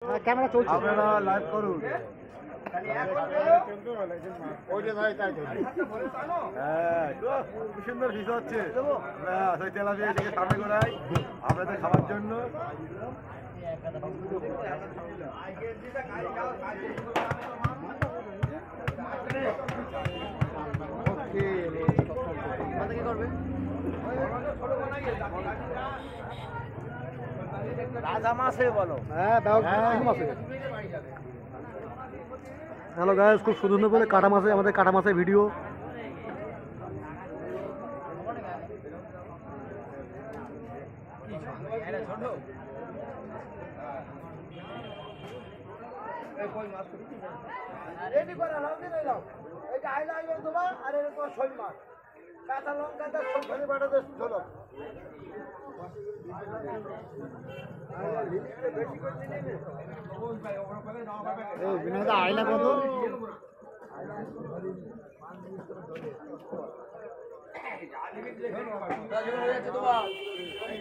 Camera চলছে, আপনারা live করুন। হ্যাঁ, খুব সুন্দর ভিডিও হচ্ছে। সেই তেলাপিয়া থেকে সামনে করাই আপনাদের খাবার জন্য। রাজা মাছে বলো। হ্যালো গাইস, খুব সুন্দর করে কাটা মাছে, আমাদের কাটা মাছের ভিডিও। আইলা কত